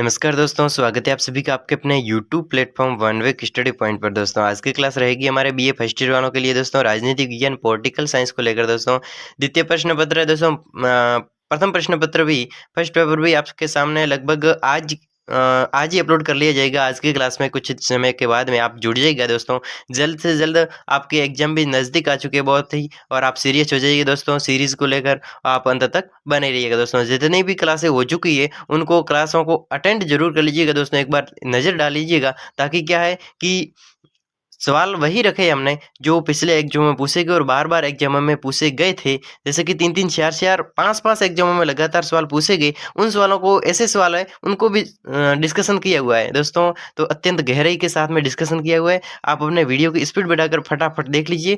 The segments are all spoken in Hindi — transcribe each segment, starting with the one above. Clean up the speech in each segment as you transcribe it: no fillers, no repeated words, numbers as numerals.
नमस्कार दोस्तों, स्वागत है आप सभी का आपके अपने YouTube platform one way study point पर। दोस्तों आज की क्लास रहेगी हमारे बीए फर्स्ट ईयर वालों के लिए दोस्तों, राजनीतिक विज्ञान पॉलिटिकल साइंस को लेकर। दोस्तों द्वितीय प्रश्न पत्र है दोस्तों। प्रथम प्रश्न पत्र भी, फर्स्ट पेपर भी आपके सामने लगभग आज ही अपलोड कर लिया जाएगा। आज की क्लास में कुछ समय के बाद में आप जुड़ जाइएगा दोस्तों। जल्द से जल्द आपके एग्जाम भी नज़दीक आ चुके हैं बहुत ही, और आप सीरियस हो जाइए दोस्तों सीरीज को लेकर। आप अंत तक बने रहिएगा दोस्तों। जितनी भी क्लासें हो चुकी है उनको क्लासों को अटेंड जरूर कर लीजिएगा दोस्तों, एक बार नज़र डाल लीजिएगा, ताकि क्या है कि सवाल वही रखे हमने जो पिछले एग्जाम में पूछे गए और बार बार एग्जामों में पूछे गए थे। जैसे कि 3-3, 4-4, 5-5 एग्जामों में लगातार सवाल पूछे गए। उन सवालों को, ऐसे सवाल है उनको भी डिस्कशन किया हुआ है दोस्तों। तो अत्यंत गहराई के साथ में डिस्कशन किया हुआ है। आप अपने वीडियो की स्पीड बढ़ाकर फटाफट देख लीजिए,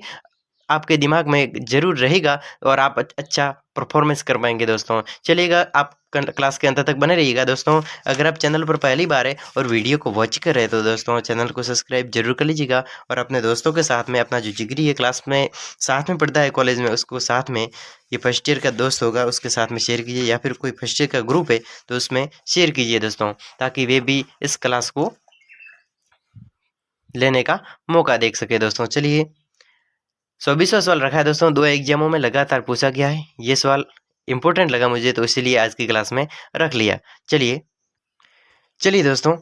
आपके दिमाग में ज़रूर रहेगा और आप अच्छा परफॉर्मेंस कर पाएंगे दोस्तों। चलिएगा, आप क्लास के अंत तक बने रहिएगा दोस्तों। अगर आप चैनल पर पहली बार है और वीडियो को वॉच कर रहे हैं तो दोस्तों चैनल को सब्सक्राइब जरूर कर लीजिएगा, और अपने दोस्तों के साथ में, अपना जो जिगरी है क्लास में साथ में पढ़ता है कॉलेज में, उसको साथ में, ये फर्स्ट ईयर का दोस्त होगा उसके साथ में शेयर कीजिए, या फिर कोई फर्स्ट ईयर का ग्रुप है तो उसमें शेयर कीजिए दोस्तों, ताकि वे भी इस क्लास को लेने का मौका देख सके दोस्तों। चलिए, 24वां सवाल रखा है दोस्तों, 2 एग्जामों में लगातार पूछा गया है। ये सवाल इंपॉर्टेंट लगा मुझे तो इसीलिए आज की क्लास में रख लिया। चलिए चलिए दोस्तों,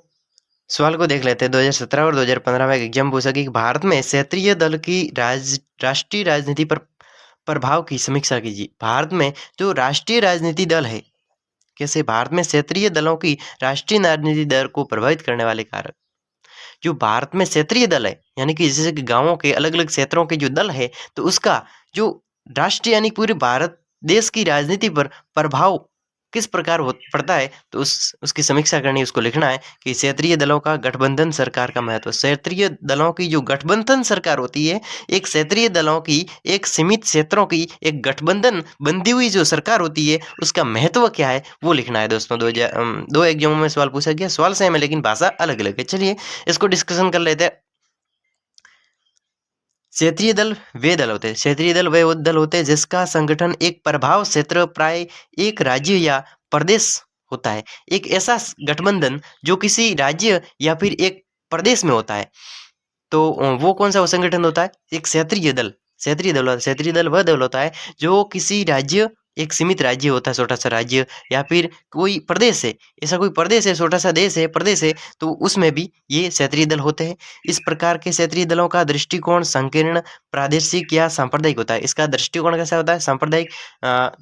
सवाल को देख लेते हैं। 2017 और 2015 में एग्जाम पूछा कि भारत में क्षेत्रीय दल की राष्ट्रीय राजनीति पर प्रभाव की समीक्षा कीजिए। भारत में जो राष्ट्रीय राजनीति दल है, कैसे भारत में क्षेत्रीय दलों की राष्ट्रीय राजनीति दल को प्रभावित करने वाले कारक। जो भारत में क्षेत्रीय दल है, यानी कि जैसे कि गांवों के अलग अलग क्षेत्रों के जो दल है, तो उसका जो राष्ट्रीय यानी पूरे भारत देश की राजनीति पर प्रभाव किस प्रकार पड़ता है, तो उसकी समीक्षा करनी है, उसको लिखना है कि क्षेत्रीय दलों का गठबंधन सरकार का महत्व। क्षेत्रीय दलों की जो गठबंधन सरकार होती है, एक क्षेत्रीय दलों की, एक सीमित क्षेत्रों की एक गठबंधन बंधी हुई जो सरकार होती है, उसका महत्व क्या है वो लिखना है दोस्तों। 2 एग्जामों में सवाल पूछा गया, सवाल सेम है लेकिन भाषा अलग अलग है। चलिए इसको डिस्कशन कर लेते हैं। क्षेत्रीय दल वे दल होते हैं, क्षेत्रीय दल वे दल होते हैं जिसका संगठन एक प्रभाव क्षेत्र, प्राय एक राज्य या प्रदेश होता है। एक ऐसा गठबंधन जो किसी राज्य या फिर एक प्रदेश में होता है, तो वो कौन सा संगठन होता है? एक क्षेत्रीय दल। क्षेत्रीय दल वह दल होता है जो किसी राज्य, एक सीमित राज्य होता है, छोटा सा राज्य, या फिर कोई प्रदेश है, ऐसा कोई प्रदेश है, छोटा सा देश है, प्रदेश है, तो उसमें भी ये क्षेत्रीय दल होते हैं। इस प्रकार के क्षेत्रीय दलों का दृष्टिकोण संकीर्ण, प्रादेशिक या सांप्रदायिक होता है। इसका दृष्टिकोण कैसा होता है? सांप्रदायिक।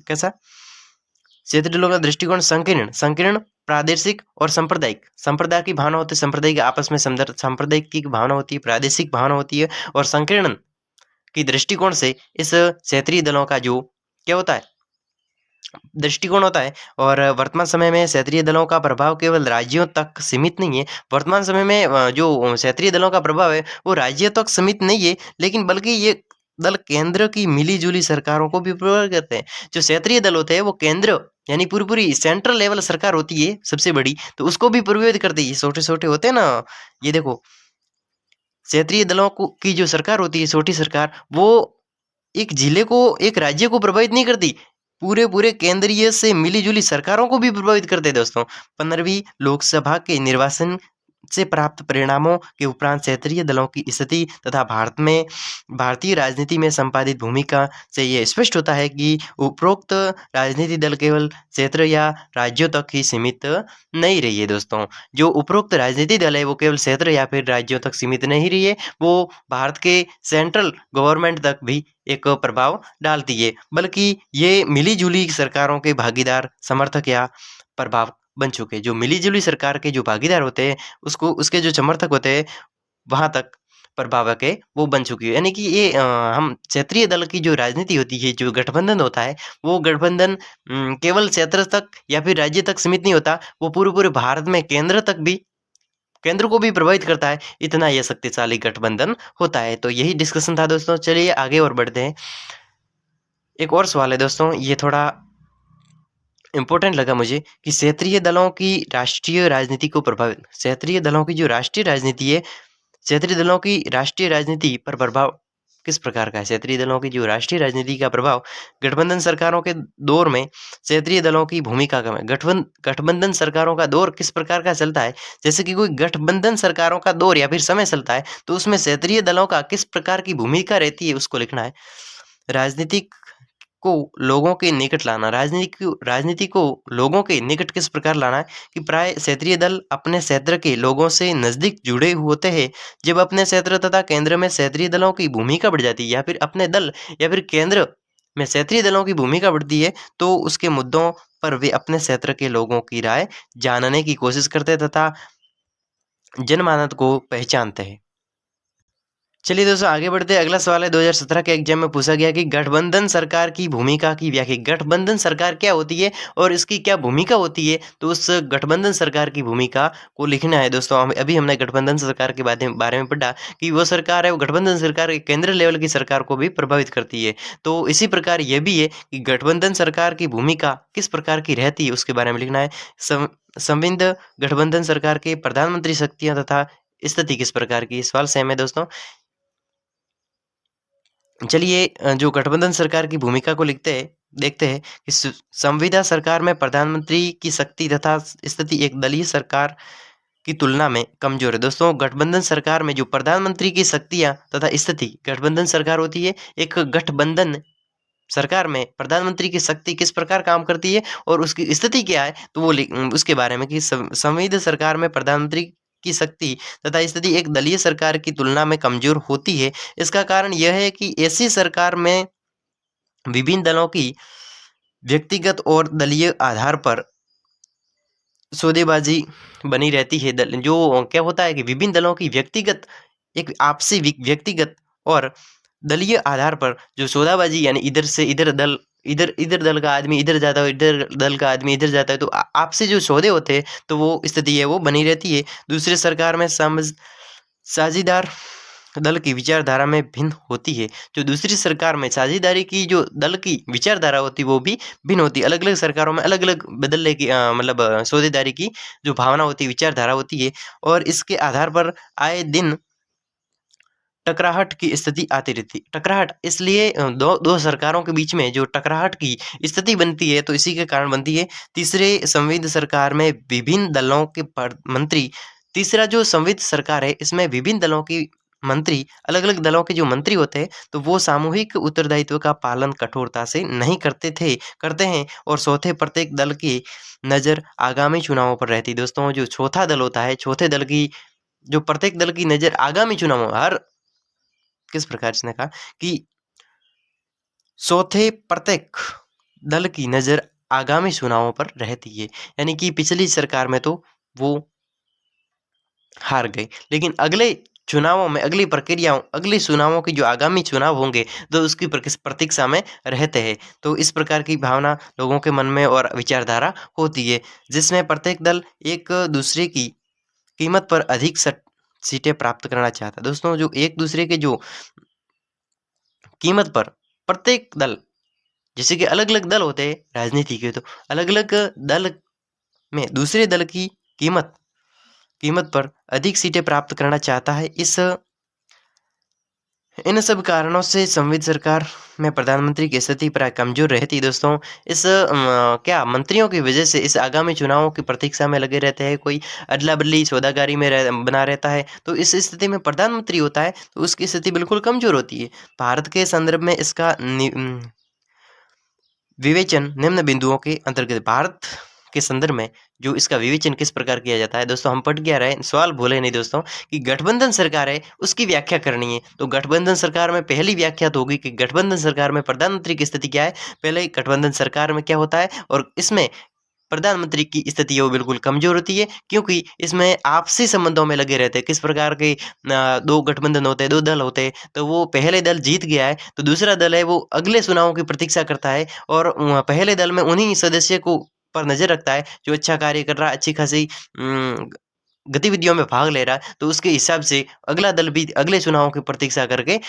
कैसा? क्षेत्रीय दलों का दृष्टिकोण संकीर्ण, प्रादेशिक और सांप्रदायिक। संप्रदाय की भावना होती है, सांप्रदायिक आपस में सांप्रदायिक की भावना होती है, प्रादेशिक भावना होती है, और संकीर्ण की दृष्टिकोण से इस क्षेत्रीय दलों का जो क्या होता है, दृष्टिकोण होता है। और वर्तमान समय में क्षेत्रीय दलों का प्रभाव केवल राज्यों तक सीमित नहीं है। वर्तमान समय में जो क्षेत्रीय दलों का प्रभाव है वो राज्यों तक सीमित नहीं है, लेकिन बल्कि ये दल केंद्र की मिली-जुली सरकारों को भी प्रभावित करते हैं। जो क्षेत्रीय दल होते हैं वो केंद्र, यानी पूरी सेंट्रल लेवल सरकार होती है सबसे बड़ी, तो उसको भी प्रभावित करती है। छोटे-छोटे होते हैं ना, ये देखो, क्षेत्रीय दलों को की जो सरकार होती है, छोटी सरकार, वो एक जिले को, एक राज्य को प्रभावित नहीं करती, पूरे केंद्रीय से मिली-जुली सरकारों को भी प्रभावित करते हैं दोस्तों। 15वीं लोकसभा के निर्वाचन से प्राप्त परिणामों के उपरांत क्षेत्रीय दलों की स्थिति तथा भारतीय राजनीति में संपादित भूमिका से ये स्पष्ट होता है कि उपरोक्त राजनीति दल केवल क्षेत्र या राज्यों तक ही सीमित नहीं रही है दोस्तों। जो उपरोक्त राजनीति दल है वो केवल क्षेत्र या फिर राज्यों तक सीमित नहीं रही है, वो भारत के सेंट्रल गवर्नमेंट तक भी एक प्रभाव डालती है, बल्कि ये मिली-जुली सरकारों के भागीदार, समर्थक या प्रभाव बन चुके हैं। जो मिली-जुली सरकार के जो भागीदार होते हैं, उसको, उसके जो समर्थक होते हैं, वहाँ तक प्रभावक है वो बन चुकी है। यानी कि ये हम क्षेत्रीय दल की जो राजनीति होती है, जो गठबंधन होता है, वो गठबंधन केवल क्षेत्र तक या फिर राज्य तक सीमित नहीं होता, वो पूरे भारत में केंद्र को भी प्रभावित करता है। इतना यह शक्तिशाली गठबंधन होता है। तो यही डिस्कशन था दोस्तों। चलिए आगे और बढ़ते हैं। एक और सवाल है दोस्तों, ये थोड़ा इम्पोर्टेंट लगा मुझे कि क्षेत्रीय दलों की राष्ट्रीय राजनीति को प्रभावित, क्षेत्रीय दलों की जो राष्ट्रीय राजनीति है, क्षेत्रीय दलों की राष्ट्रीय राजनीति पर प्रभाव किस प्रकार का है? क्षेत्रीय दलों की जो राष्ट्रीय राजनीति का प्रभाव गठबंधन सरकारों के दौर में क्षेत्रीय दलों की भूमिका कम है। गठबंधन सरकारों का दौर किस प्रकार का चलता है? जैसे कि कोई गठबंधन सरकारों का दौर या फिर समय चलता है, तो उसमें क्षेत्रीय दलों का किस प्रकार की भूमिका रहती है, उसको लिखना है। राजनीतिक को लोगों के निकट लाना, राजनीति को लोगों के निकट किस प्रकार लाना है कि प्राय क्षेत्रीय दल अपने क्षेत्र के लोगों से नजदीक जुड़े होते हैं। जब अपने क्षेत्र तथा केंद्र में क्षेत्रीय दलों की भूमिका बढ़ जाती है या फिर अपने दल या फिर केंद्र में क्षेत्रीय दलों की भूमिका बढ़ती है, तो उसके मुद्दों पर वे अपने क्षेत्र के लोगों की राय जानने की कोशिश करते हैं तथा जनमानस को पहचानते हैं। चलिए दोस्तों आगे बढ़ते हैं। अगला सवाल है 2017 के एग्जाम में पूछा गया कि गठबंधन सरकार की भूमिका की व्याख्या। गठबंधन सरकार क्या होती है और इसकी क्या भूमिका होती है, तो उस गठबंधन सरकार की भूमिका को लिखना है। दोस्तों अभी हमने गठबंधन सरकार के बारे में पढ़ा कि वो सरकार है, वो गठबंधन सरकार केंद्र लेवल की सरकार को भी प्रभावित करती है। तो इसी प्रकार यह भी है कि गठबंधन सरकार की भूमिका किस प्रकार की रहती है, उसके बारे में लिखना है। संविध गठबंधन सरकार के प्रधानमंत्री शक्तियां तथा स्थिति किस प्रकार की, सवाल सेम है दोस्तों। चलिए जो गठबंधन सरकार की भूमिका को देखते हैं कि संविदा सरकार में प्रधानमंत्री की शक्ति तथा स्थिति एक दलीय सरकार की तुलना में कमजोर है। दोस्तों गठबंधन सरकार में जो प्रधानमंत्री की शक्तियां तथा स्थिति, गठबंधन सरकार होती है, एक गठबंधन सरकार में प्रधानमंत्री की शक्ति किस प्रकार काम करती है और उसकी स्थिति क्या है, तो वो उसके बारे में कि संविध सरकार में प्रधानमंत्री की शक्ति तथा स्थिति एक दलीय सरकार की तुलना में कमजोर होती है। इसका कारण यह है कि ऐसी सरकार में विभिन्न दलों की व्यक्तिगत और दलीय आधार पर सौदेबाजी बनी रहती है। जो क्या होता है कि विभिन्न दलों की व्यक्तिगत एक आपसी व्यक्तिगत और दलीय आधार पर जो सौदाबाजी, यानी इधर से इधर दल का आदमी इधर जाता है, इधर दल का आदमी इधर जाता है, तो आपसे जो सौदे होते हैं तो वो स्थिति है वो बनी रहती है। दूसरी सरकार में साझेदार दल की विचारधारा में भिन्न होती है। जो दूसरी सरकार में साझेदारी की जो दल की विचारधारा होती है वो भी भिन्न होती है। अलग अलग सरकारों में अलग अलग बदलने की मतलब सौदेदारी की जो भावना होती है, विचारधारा होती है, और इसके आधार पर आए दिन टकराहट की स्थिति आती रहती। टकराहट इसलिए दो सरकारों के बीच में जो टकराहट की स्थिति बनती है, तो इसी के कारण बनती है। तीसरे संविध सरकार में विभिन्न दलों के मंत्री, तीसरा जो संविध सरकार है इसमें विभिन्न दलों की मंत्री, अलग अलग दलों के जो मंत्री होते हैं, तो वो सामूहिक उत्तरदायित्व का पालन कठोरता से नहीं करते हैं, और चौथे प्रत्येक दल की नजर आगामी चुनावों पर रहती है। दोस्तों जो चौथा दल होता है, चौथे दल की जो प्रत्येक दल की नजर आगामी चुनावों हर किस प्रकार इसने कहा कि चौथे प्रत्येक दल की नजर आगामी चुनावों पर रहती है। यानी कि पिछली सरकार में तो वो हार गए, लेकिन अगले चुनावों में, अगली प्रक्रियाओं, अगले चुनावों की जो आगामी चुनाव होंगे तो उसकी प्रतीक्षा में रहते हैं। तो इस प्रकार की भावना लोगों के मन में और विचारधारा होती है, जिसमें प्रत्येक दल एक दूसरे की कीमत पर अधिक सीटें प्राप्त करना चाहता है। दोस्तों जो एक दूसरे के जो कीमत पर प्रत्येक दल, जैसे कि अलग अलग दल होते हैं राजनीति के, तो अलग अलग दल में दूसरे दल की कीमत पर अधिक सीटें प्राप्त करना चाहता है। इन सब कारणों से संविध सरकार में प्रधानमंत्री की स्थिति प्राय कमजोर रहती है। दोस्तों इस क्या मंत्रियों की वजह से इस आगामी चुनावों की प्रतीक्षा में लगे रहते हैं, कोई अदला बदली सौदागारी में बना रहता है, तो इस स्थिति में प्रधानमंत्री होता है तो उसकी स्थिति बिल्कुल कमजोर होती है। भारत के संदर्भ में इसका विवेचन निम्न बिंदुओं के अंतर्गत, भारत के संदर्भ में जो इसका विवेचन किस प्रकार किया जाता है। दोस्तों हम पढ़ क्या रहे, सवाल भूले नहीं दोस्तों, कि गठबंधन सरकार है उसकी व्याख्या करनी है। तो गठबंधन सरकार में पहली व्याख्या तो होगी कि गठबंधन सरकार में प्रधानमंत्री की स्थिति क्या है। पहले गठबंधन सरकार में क्या होता है और इसमें प्रधानमंत्री की स्थिति है वो बिल्कुल कमजोर होती है, क्योंकि इसमें आपसी संबंधों में लगे रहते हैं। किस प्रकार के दो गठबंधन होते हैं, दो दल होते हैं, तो वो पहले दल जीत गया है तो दूसरा दल है वो अगले चुनावों की प्रतीक्षा करता है, और पहले दल में उन्हीं सदस्य को पर नजर रखता है जो अच्छा कार्य कर रहा है, अच्छी खासी गतिविधियों में भाग ले रहा है, तो उसके हिसाब से अगला दल भी अगले चुनावों की प्रतीक्षा करके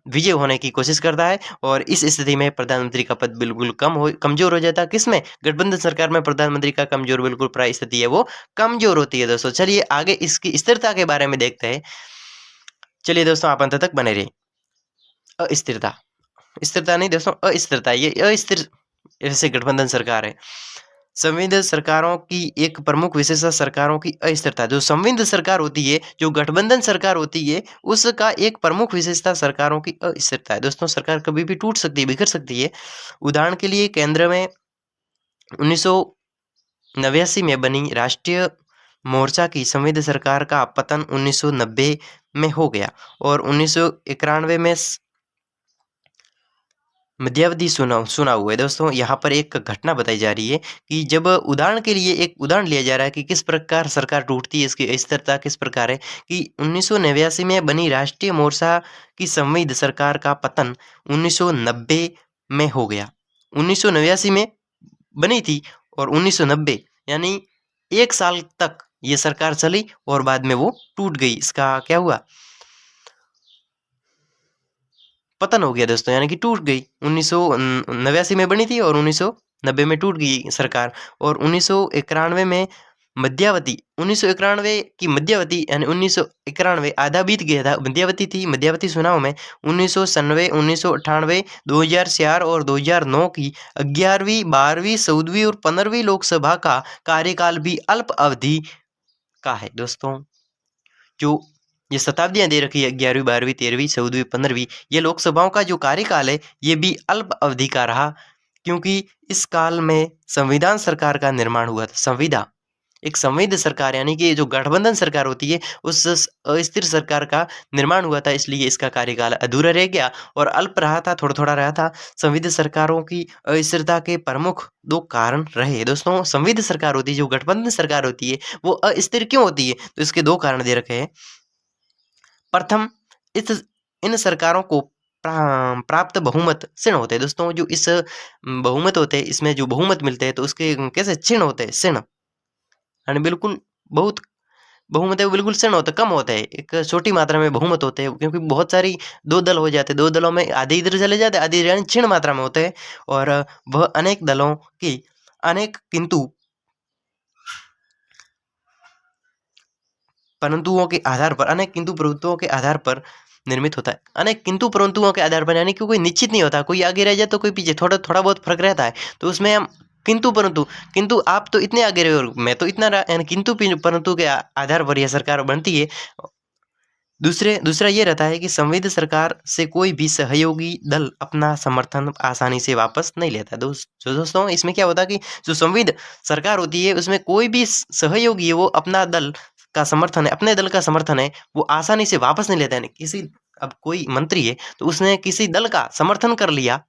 विजय होने की कोशिश करता है। और इस स्थिति में प्रधानमंत्री का पद बिल्कुल कमजोर हो जाता है। किसमें, गठबंधन सरकार में प्रधानमंत्री का कमजोर बिल्कुल प्राय स्थिति है वो कमजोर होती है। दोस्तों चलिए आगे इसकी स्थिरता के बारे में देखते हैं। चलिए दोस्तों आप अंत तक बने रहिए। अस्थिरता, स्थिरता नहीं दोस्तों, अस्थिरता, ये अस्थिर ऐसे गठबंधन सरकार है। संविध सरकारों की एक प्रमुख विशेषता सरकारों की अस्थिरता। जो संविध सरकार होती है, जो गठबंधन सरकार होती है, उसका एक प्रमुख विशेषता सरकारों की अस्थिरता है। दोस्तों सरकार कभी भी टूट सकती है, बिखर सकती है। उदाहरण के लिए केंद्र में 1989 में बनी राष्ट्रीय मोर्चा की संविध सरकार का पतन 1990 में हो गया और 1991 में मध्यावधि सुना हुआ है। दोस्तों यहाँ पर एक घटना बताई जा रही है कि जब उदाहरण के लिए एक उदाहरण लिया जा रहा है कि किस प्रकार सरकार टूटती है, इसकी स्थिरता किस प्रकार है कि 1989 में बनी राष्ट्रीय मोर्चा की संविध सरकार का पतन 1990 में हो गया। 1989 में बनी थी और 1990 यानी 1 साल तक ये सरकार चली और बाद में वो टूट गई। इसका क्या हुआ? पतन हो गया दोस्तों, यानी कि टूट गई। 1989 में बनी थी और 1990 में टूट गई सरकार। और 1991 में मध्यावधि, 1991 की मध्यावधि यानी 1991 आधा बीत गया था, मध्यावधि थी। मध्यावधि चुनाव में 1997, 1998, 2004 और 2009 की 11वीं, 12वीं, 14वीं और 15वीं लोकसभा का कार्यकाल भी अल्प अवधि का है। दोस्तों जो ये शताब्दियां दे रखी है, 11वीं, 12वीं, 13वीं, 14वीं, 15वीं, ये लोकसभाओं का जो कार्यकाल है ये भी अल्प अवधि का रहा, क्योंकि इस काल में संविधान सरकार का निर्माण हुआ था। संविदा एक संविध सरकार यानी कि जो गठबंधन सरकार होती है, उस अस्थिर सरकार का निर्माण हुआ था, इसलिए इसका कार्यकाल अधूरा रह गया और अल्प रहा था, थोड़ा थोड़ा रहा था। संविध सरकारों की अस्थिरता के प्रमुख 2 कारण रहे। दोस्तों संविध सरकार होती है, जो गठबंधन सरकार होती है, वो अस्थिर क्यों होती है? तो इसके 2 कारण दे रखे हैं। प्रथम, इस इन सरकारों को प्राप्त बहुमत क्षीण होते हैं। दोस्तों जो इस बहुमत होते हैं, इसमें जो बहुमत मिलते हैं तो उसके कैसे क्षीण होते हैं, क्षीण यानी बिल्कुल बहुत बहुमत है वो बिल्कुल क्षीण होता है, कम होता है। एक छोटी मात्रा में बहुमत होते हैं, क्योंकि बहुत सारी 2 दल हो जाते हैं, 2 दलों में आधे इधर चले जाते हैं, आधे यानी क्षीण मात्रा में होते हैं। और वह अनेक दलों की अनेक किंतु परंतुओं के आधार पर, अनेक किंतु परंतुओं के आधार पर निर्मित होता है। अनेक किंतु परंतुओं के आधार पर यानी कि कोई निश्चित नहीं होता, कोई आगे रह जाए तो कोई पीछे, थोड़ा थोड़ा बहुत फर्क रहता है। तो उसमें हम किंतु परंतु, किंतु आप तो इतने आगे रहे और मैं तो इतना रहा, यानी किंतु परंतु के आधार पर यह सरकार बनती है। दूसरा ये रहता है कि संविध सरकार से कोई भी सहयोगी दल अपना समर्थन आसानी से वापस नहीं लेता। दोस्तों इसमें क्या होता है कि जो संविध सरकार होती है उसमें कोई भी सहयोगी है, वो अपना दल का समर्थन है, अपने दल का समर्थन है, वो आसानी से वापस नहीं लेता है। किसी अब कोई मंत्री है तो उसने किसी दल का समर्थन कर लिया,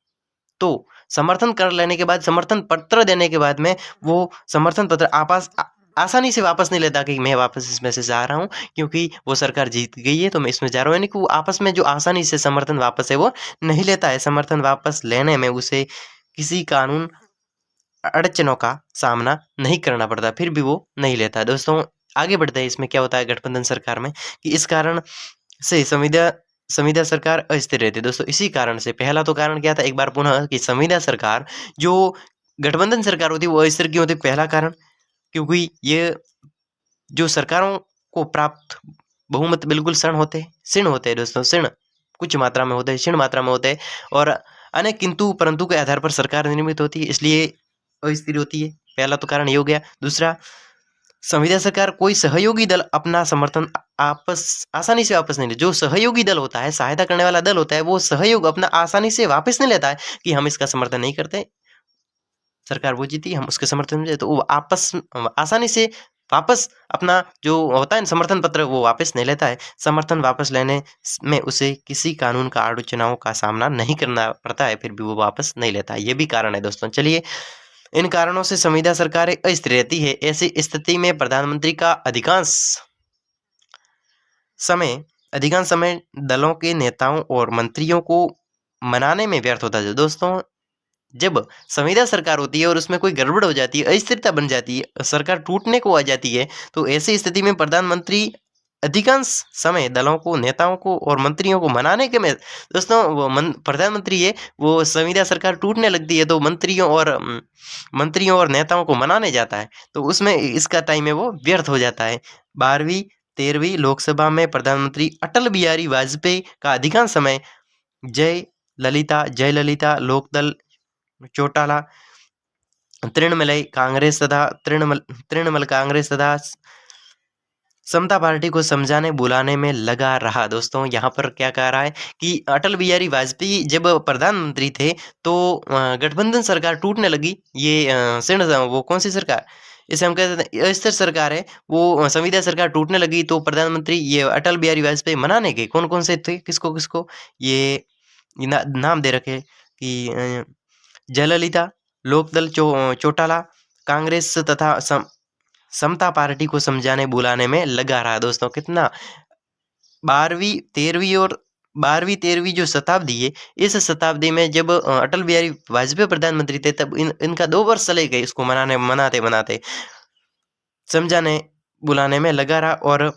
तो समर्थन कर लेने के बाद, समर्थन पत्र देने के बाद में वो समर्थन पत्र आसानी से वापस नहीं लेता कि मैं वापस इसमें से जा रहा हूँ क्योंकि वो सरकार जीत गई है तो मैं इसमें जा रहा हूँ। यानी कि वो आपस में जो आसानी से समर्थन वापस है वो नहीं लेता है। समर्थन वापस लेने में उसे किसी कानून अड़चनों का सामना नहीं करना पड़ता, फिर भी वो नहीं लेता। दोस्तों आगे बढ़ते हैं, इसमें क्या होता है गठबंधन सरकार में कि इस कारण से संविदा संविदा सरकार अस्थिर रहती है। दोस्तों इसी कारण से, पहला तो कारण क्या था एक बार पुनः कि संविदा सरकार जो गठबंधन सरकार होती है वो अस्थिर क्यों होती है? पहला कारण क्योंकि ये जो सरकारों को प्राप्त बहुमत बिल्कुल क्षीण होते हैं दोस्तों, क्षीण कुछ मात्रा में होते हैं, क्षीण मात्रा में होते हैं और अनेक किंतु परंतु के आधार पर सरकार निर्मित होती है, इसलिए अस्थिर होती है। पहला तो कारण ये हो गया। दूसरा, संविदा सरकार कोई सहयोगी दल अपना समर्थन आसानी से वापस नहीं ले। जो सहयोगी दल होता है, सहायता करने वाला दल होता है, वो सहयोग अपना आसानी से वापस नहीं लेता है कि हम इसका समर्थन नहीं करते, सरकार वो जीती हम उसके समर्थन में, तो वो आपस आसानी से वापस अपना जो होता है ना समर्थन पत्र वो वापस नहीं लेता है। समर्थन वापस लेने में उसे किसी कानून का आलोचनाओं का सामना नहीं करना पड़ता है, फिर भी वो वापस नहीं लेता है। ये भी कारण है दोस्तों। चलिए, इन कारणों से संविदा सरकारें अस्थिर रहती है। ऐसी स्थिति में प्रधानमंत्री का अधिकांश समय दलों के नेताओं और मंत्रियों को मनाने में व्यर्थ होता है। दोस्तों जब संविदा सरकार होती है और उसमें कोई गड़बड़ हो जाती है, अस्थिरता बन जाती है, सरकार टूटने को आ जाती है, तो ऐसी स्थिति में प्रधानमंत्री अधिकांश समय दलों को, नेताओं को और मंत्रियों को मनाने के में, दोस्तों वो प्रधानमंत्री है, वो संविदा सरकार टूटने लगती है तो मंत्रियों और नेताओं को मनाने जाता है, तो उसमें इसका टाइम है वो व्यर्थ हो जाता है। 12वीं 13वीं लोकसभा में प्रधानमंत्री अटल बिहारी वाजपेयी का अधिकांश समय जयललिता लोकदल चौटाला, तृणमूल कांग्रेस तथा समता पार्टी को समझाने बुलाने में लगा रहा। दोस्तों यहाँ पर क्या कह रहा है कि अटल बिहारी वाजपेयी जब प्रधानमंत्री थे तो गठबंधन सरकार टूटने लगी। ये वो कौन सी सरकार, इसे हम कहते हैं अस्थिर सरकार है, वो संविदा सरकार टूटने लगी तो प्रधानमंत्री ये अटल बिहारी वाजपेयी मनाने के कौन कौन से थे, किसको किसको ये नाम दे रखे कि जयललिता, लोकदल चौटाला, कांग्रेस तथा समता पार्टी को समझाने बुलाने में लगा रहा। दोस्तों कितना 12वीं 13वीं जो शताब्दी है, इस शताब्दी में जब अटल बिहारी वाजपेयी प्रधानमंत्री थे तब इनका 2 वर्ष चले गए इसको मनाते बनाते, समझाने बुलाने में लगा रहा और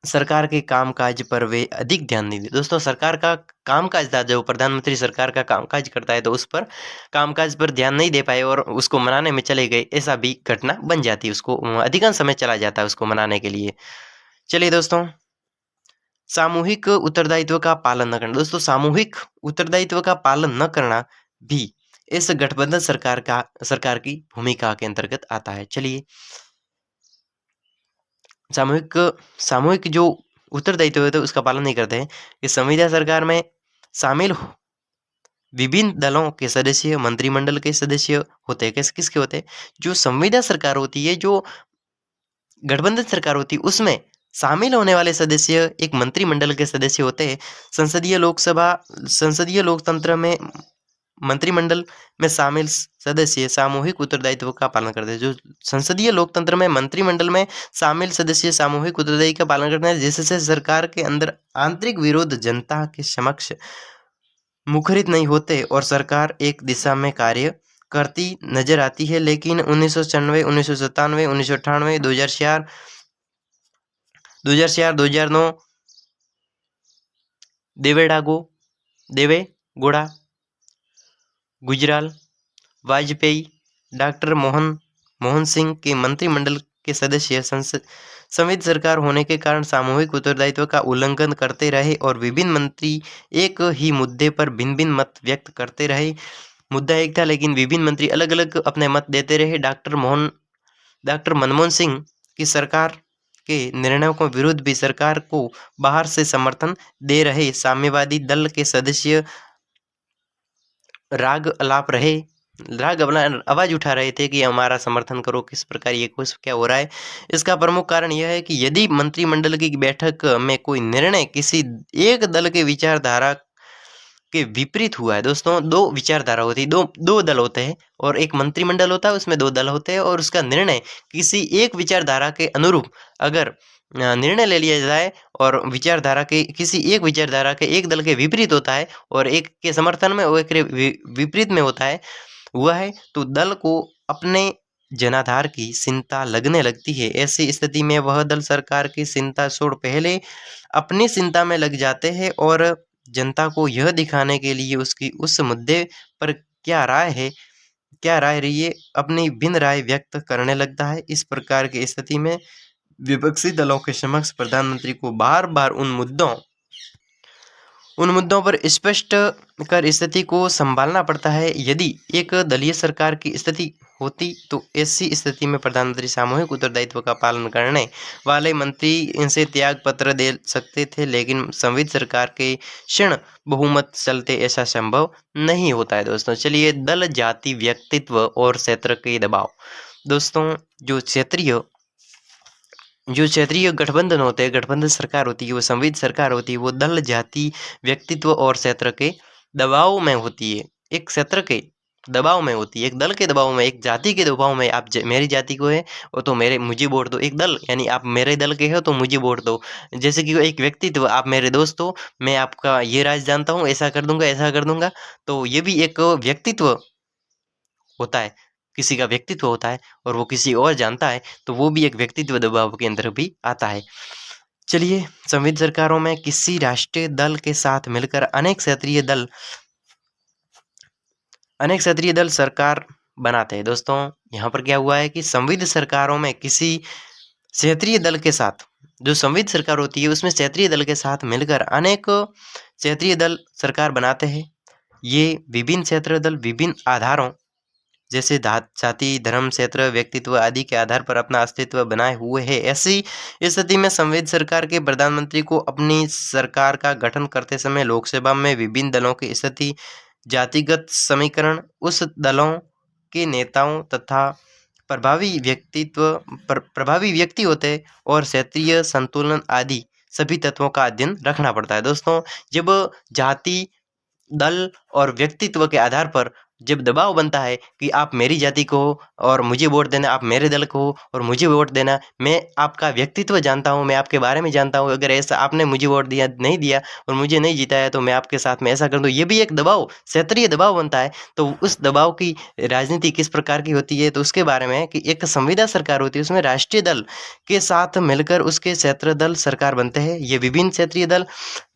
सरकार के कामकाज पर वे अधिक ध्यान नहीं दिए। दोस्तों सरकार का कामकाज था, जो प्रधानमंत्री सरकार का कामकाज करता है तो उस पर कामकाज पर ध्यान नहीं दे पाए और उसको मनाने में चले गए, ऐसा भी घटना बन जाती है, उसको अधिकांश समय चला जाता है उसको मनाने के लिए। चलिए दोस्तों, सामूहिक उत्तरदायित्व का पालन न करना। दोस्तों सामूहिक उत्तरदायित्व का पालन न करना भी इस गठबंधन सरकार की भूमिका के अंतर्गत आता है। चलिए, सामूहिक जो उत्तरदायित्व होता है उसका पालन नहीं करते हैं। इस संविदा सरकार में शामिल विभिन्न दलों के सदस्य मंत्रिमंडल के सदस्य होते हैं। कैसे किसके होते हैं? जो संविदा सरकार होती है, जो गठबंधन सरकार होती है, उसमें शामिल होने वाले सदस्य एक मंत्रिमंडल के सदस्य होते हैं। संसदीय लोकतंत्र में मंत्रिमंडल में शामिल सदस्य सामूहिक उत्तरदायित्व का पालन करते हैं। जो संसदीय लोकतंत्र में मंत्रिमंडल में शामिल सदस्य सामूहिक उत्तरदायित्व का पालन करते हैं, जिससे सरकार के अंदर आंतरिक विरोध जनता के समक्ष मुखरित नहीं होते और सरकार एक दिशा में कार्य करती नजर आती है। लेकिन 1996, 1997, 1998, 2004, 2009 देवेगौड़ा, गुजराल, वाजपेयी, डॉक्टर मोहन सिंह के मंत्रिमंडल के सदस्य संविदा सरकार होने के कारण सामूहिक उत्तरदायित्व का उल्लंघन करते रहे और विभिन्न मंत्री एक ही मुद्दे पर भिन्न मत व्यक्त करते रहे। मुद्दा एक था लेकिन विभिन्न मंत्री अलग अलग अपने मत देते रहे। डॉक्टर मनमोहन सिंह की सरकार के निर्णयों के विरुद्ध भी सरकार को बाहर से समर्थन दे रहे साम्यवादी दल के सदस्य राग आवाज उठा रहे थे कि हमारा समर्थन करो, किस प्रकार ये कुछ क्या हो रहा है। इसका प्रमुख कारण यह है कि यदि मंत्रिमंडल की बैठक में कोई निर्णय किसी एक दल के विचारधारा के विपरीत हुआ है। दोस्तों दो विचारधारा होती है, दो दल होते हैं और एक मंत्रिमंडल होता है, उसमें 2 दल होते हैं और उसका निर्णय किसी एक विचारधारा के अनुरूप अगर निर्णय ले लिया जाए और किसी एक विचारधारा के एक दल के विपरीत होता है और एक के समर्थन में और एक के विपरीत में हुआ है तो दल को अपने जनाधार की चिंता लगने लगती है। ऐसी स्थिति में वह दल सरकार की चिंता छोड़ पहले अपनी चिंता में लग जाते हैं और जनता को यह दिखाने के लिए उसकी उस मुद्दे पर क्या राय रही है, अपनी भिन्न राय व्यक्त करने लगता है। इस प्रकार की स्थिति में विपक्षी दलों के समक्ष प्रधानमंत्री को बार बार उन मुद्दों पर स्पष्ट कर स्थिति को संभालना पड़ता है। यदि एक दलीय सरकार की स्थिति होती तो ऐसी स्थिति में प्रधानमंत्री सामूहिक उत्तरदायित्व का पालन करने वाले मंत्री इनसे त्याग पत्र दे सकते थे, लेकिन संविदा सरकार के क्षण बहुमत चलते ऐसा संभव नहीं होता है। दोस्तों चलिए, दल, जाति, व्यक्तित्व और क्षेत्र के दबाव। दोस्तों जो क्षेत्रीय गठबंधन होते हैं, गठबंधन सरकार होती है, वो संविदा सरकार होती है, वो दल, जाति, व्यक्तित्व और क्षेत्र के दबाव में होती है। एक क्षेत्र के दबाव में होती है, एक दल के दबाव में, एक जाति के दबाव में। आप मेरी जाति को है वो तो मुझे वोट दो। एक दल यानी आप मेरे दल के हो तो मुझे वोट दो। जैसे कि एक व्यक्तित्व, आप मेरे दोस्त हो, मैं आपका ये राज जानता हूँ, ऐसा कर दूंगा। तो ये भी एक व्यक्तित्व होता है, किसी का व्यक्तित्व होता है और वो किसी और जानता है तो वो भी एक व्यक्तित्व दबाव के अंदर भी आता है। चलिए, संविदा सरकारों में किसी राष्ट्रीय दल के साथ मिलकर अनेक क्षेत्रीय दल सरकार बनाते हैं। दोस्तों यहाँ पर क्या हुआ है कि संविदा सरकारों में किसी क्षेत्रीय दल के साथ जो संविध सरकार होती है उसमें क्षेत्रीय दल के साथ मिलकर अनेक क्षेत्रीय दल सरकार बनाते हैं। ये विभिन्न क्षेत्रीय दल विभिन्न आधारों जैसे जाति, धर्म, क्षेत्र, व्यक्तित्व आदि के आधार पर अपना अस्तित्व बनाए हुए है। ऐसी स्थिति में संविध सरकार के प्रधानमंत्री को अपनी सरकार का गठन करते समय लोकसभा में विभिन्न दलों की स्थिति, जातिगत समीकरण, उस दलों के नेताओं तथा प्रभावी व्यक्ति होते और क्षेत्रीय संतुलन आदि सभी तत्वों का अध्ययन रखना पड़ता है। दोस्तों, जब जाति, दल और व्यक्तित्व के आधार पर जब दबाव बनता है कि आप मेरी जाति को हो और मुझे वोट देना, आप मेरे दल को हो और मुझे वोट देना, मैं आपका व्यक्तित्व जानता हूँ, मैं आपके बारे में जानता हूँ, अगर ऐसा आपने मुझे वोट दिया नहीं दिया और मुझे नहीं जिताया तो मैं आपके साथ में ऐसा कर दूँ, ये भी एक दबाव, क्षेत्रीय दबाव बनता है। तो उस दबाव की राजनीति किस प्रकार की होती है, तो उसके बारे में कि एक संविदा सरकार होती है, उसमें राष्ट्रीय दल के साथ मिलकर उसके क्षेत्र दल सरकार बनते हैं। ये विभिन्न क्षेत्रीय दल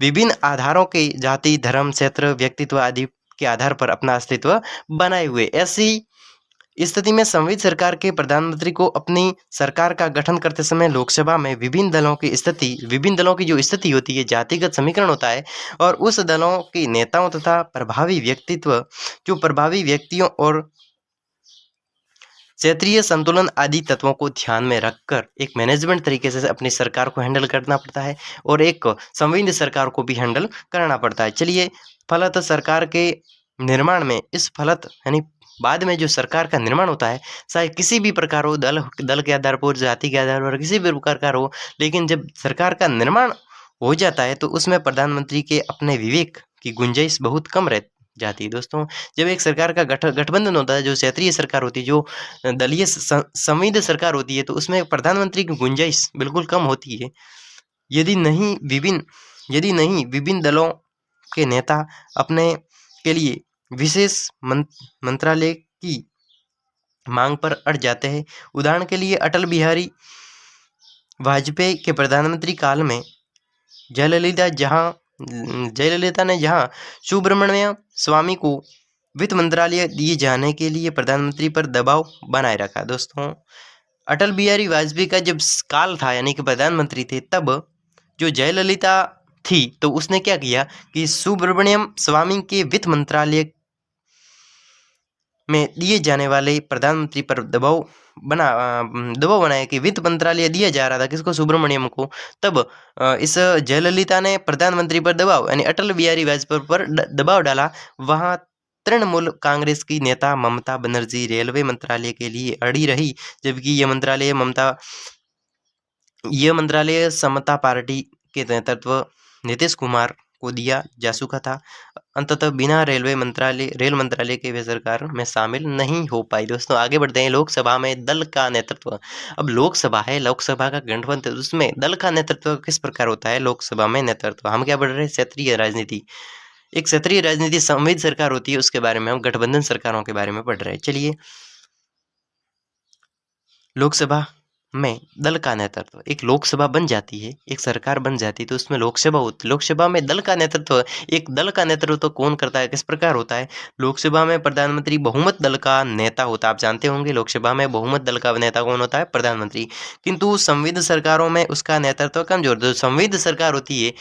विभिन्न आधारों के जाति, धर्म, क्षेत्र, व्यक्तित्व आदि के आधार पर अपना अस्तित्व बनाए हुए। ऐसी स्थिति में संविध सरकार के प्रधानमंत्री को अपनी सरकार का गठन करते समय लोकसभा में विभिन्न दलों की जो स्थिति होती है, जातिगत समीकरण होता है और उस दलों के नेताओं तथा प्रभावी व्यक्तियों और क्षेत्रीय संतुलन आदि तत्वों को ध्यान में रखकर एक मैनेजमेंट तरीके से अपनी सरकार को हैंडल करना पड़ता है और एक संविध सरकार को भी हैंडल करना पड़ता है। चलिए, फलत सरकार के निर्माण में इस फलत यानी बाद में जो सरकार का निर्माण होता है, चाहे किसी भी प्रकार हो, दल के आधार पर, जाति के आधार पर, किसी भी प्रकार हो, लेकिन जब सरकार का निर्माण हो जाता है तो उसमें प्रधानमंत्री के अपने विवेक की गुंजाइश बहुत कम रह जाती है। दोस्तों, जब एक सरकार का गठबंधन होता है, जो क्षेत्रीय सरकार होती है, जो दलीय संविध सरकार होती है, तो उसमें प्रधानमंत्री की गुंजाइश बिल्कुल कम होती है। यदि नहीं विभिन्न दलों के नेता अपने के लिए विशेष मंत्रालय की मांग पर अड़ जाते हैं। उदाहरण के लिए अटल बिहारी वाजपेयी के प्रधानमंत्री काल में जयललिता ने जहां सुब्रमण्यम स्वामी को वित्त मंत्रालय दिए जाने के लिए प्रधानमंत्री पर दबाव बनाए रखा। दोस्तों, अटल बिहारी वाजपेयी का जब काल था यानी कि प्रधानमंत्री थे, तब जो जयललिता थी तो उसने क्या किया कि सुब्रमण्यम स्वामी के वित्त मंत्रालय में दिए जाने वाले प्रधानमंत्री पर दबाव बनाया कि वित्त मंत्रालय दिया जा रहा था किसको, सुब्रमण्यम को। तब इस जयललिता ने प्रधानमंत्री पर दबाव यानी अटल बिहारी वाजपेयी पर दबाव डाला। वहां तृणमूल कांग्रेस की नेता ममता बनर्जी रेलवे मंत्रालय के लिए अड़ी रही, जबकि यह मंत्रालय समता पार्टी के नेतृत्व नीतीश कुमार को दिया जा चुका था। अंततः बिना रेल मंत्रालय के वे सरकार में शामिल नहीं हो पाई। दोस्तों, आगे बढ़ते हैं। लोकसभा में दल का नेतृत्व। अब लोकसभा है, लोकसभा का गठबंधन, उसमें दल का नेतृत्व किस प्रकार होता है। लोकसभा में नेतृत्व हम क्या पढ़ रहे हैं, क्षेत्रीय राजनीति। एक क्षेत्रीय राजनीति संविध सरकार होती है, उसके बारे में हम गठबंधन सरकारों के बारे में पढ़ रहे हैं। चलिए, लोकसभा में दल का नेतृत्व, एक लोकसभा बन जाती है, एक सरकार बन जाती है, तो उसमें लोकसभा होती है। लोकसभा में दल का नेतृत्व, एक दल का नेतृत्व कौन करता है, किस प्रकार होता है। लोकसभा में प्रधानमंत्री बहुमत दल का नेता होता है। आप जानते होंगे लोकसभा में बहुमत दल का नेता कौन होता है, प्रधानमंत्री। किंतु संविध सरकारों में उसका नेतृत्व कमजोर। जो संविध सरकार होती है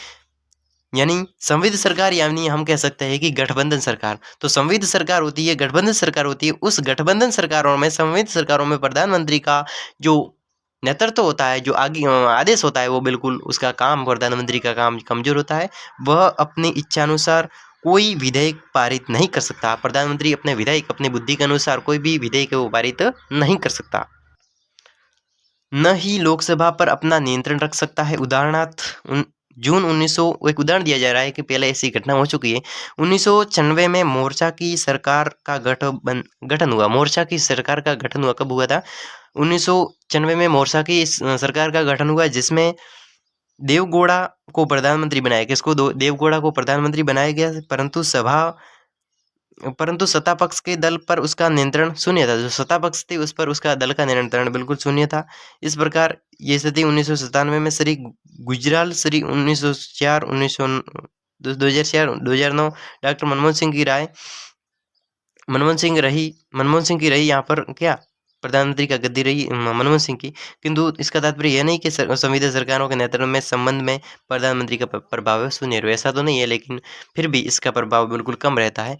यानी संविध सरकार, यानी हम कह सकते हैं कि गठबंधन सरकार। तो संविध सरकार होती है, गठबंधन सरकार होती है। उस गठबंधन सरकारों में, संविध सरकारों में प्रधानमंत्री का जो नेतृत्व होता है, जो आदेश होता है, वो बिल्कुल उसका काम, प्रधानमंत्री का काम कमजोर होता है। वह अपनी इच्छानुसार कोई विधेयक पारित नहीं कर सकता। प्रधानमंत्री अपने विधेयक, अपनी बुद्धि के अनुसार कोई भी विधेयक वो पारित नहीं कर सकता। न ही लोकसभा पर अपना नियंत्रण रख सकता है। उदाहरणार्थ जून 1900, एक उदाहरण दिया जा रहा है कि पहले ऐसी घटना हो चुकी है। 1996 में मोर्चा की सरकार का गठन हुआ। मोर्चा की सरकार का गठन हुआ, कब हुआ था, 1996 में मोर्चा की सरकार का गठन हुआ, जिसमें देवगौड़ा को प्रधानमंत्री बनाया। किसको, देवगौड़ा को प्रधानमंत्री बनाया गया, परंतु सत्ता पक्ष के दल पर उसका नियंत्रण शून्य था। जो सत्ता पक्ष थी उस पर उसका दल का नियंत्रण बिल्कुल शून्य था। इस प्रकार ये स्थिति 1997 में श्री गुजराल, श्री 1904, 2009 डॉक्टर मनमोहन सिंह की रही यहाँ पर क्या प्रधानमंत्री का गद्दी रही मनमोहन सिंह की, किंतु इसका तात्पर्य यह नहीं कि संविदा सरकारों के नेतृत्व में संबंध में प्रधानमंत्री का प्रभाव है शून्य, ऐसा तो नहीं है, लेकिन फिर भी इसका प्रभाव बिल्कुल कम रहता है।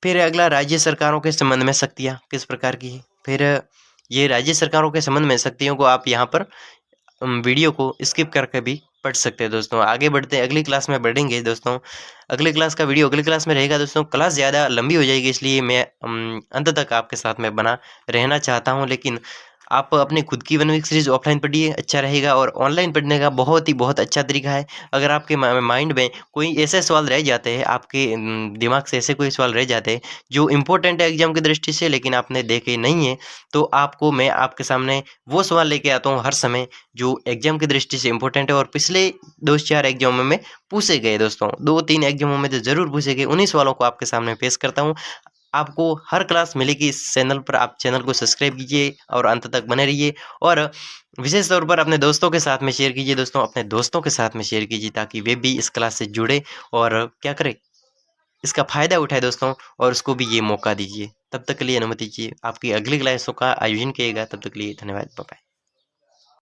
फिर अगला, राज्य सरकारों के संबंध में शक्तियाँ किस प्रकार की है। फिर ये राज्य सरकारों के संबंध में शक्तियों को आप यहाँ पर वीडियो को स्किप करके भी पढ़ सकते हैं दोस्तों। आगे बढ़ते हैं, अगली क्लास में बढ़ेंगे दोस्तों। अगली क्लास का वीडियो अगली क्लास में रहेगा दोस्तों। क्लास ज़्यादा लंबी हो जाएगी, इसलिए मैं अंत तक आपके साथ में बना रहना चाहता हूँ, लेकिन आप अपनी खुद की 1 वीक सीरीज ऑफलाइन पढ़िए, अच्छा रहेगा। और ऑनलाइन पढ़ने का बहुत अच्छा तरीका है। अगर आपके माइंड में कोई ऐसे सवाल रह जाते हैं, आपके दिमाग से ऐसे कोई सवाल रह जाते हैं जो इम्पोर्टेंट है एग्जाम की दृष्टि से, लेकिन आपने देखे नहीं है, तो आपको मैं आपके सामने वो सवाल लेके आता हूँ हर समय जो एग्जाम की दृष्टि से इम्पोर्टेंट है और पिछले 2-4 एग्जामों में पूछे गए दोस्तों। 2-3 एग्जामों में तो ज़रूर पूछे गए, उन्हीं सवालों को आपके सामने पेश करता हूँ। आपको हर क्लास मिलेगी इस चैनल पर। आप चैनल को सब्सक्राइब कीजिए और अंत तक बने रहिए, और विशेष तौर पर अपने दोस्तों के साथ में शेयर कीजिए दोस्तों। अपने दोस्तों के साथ में शेयर कीजिए ताकि वे भी इस क्लास से जुड़े और क्या करें, इसका फ़ायदा उठाए दोस्तों, और उसको भी ये मौका दीजिए। तब तक के लिए अनुमति दीजिए, आपकी अगली क्लासों का आयोजन किएगा। तब तक के लिए धन्यवाद, बाय बाय।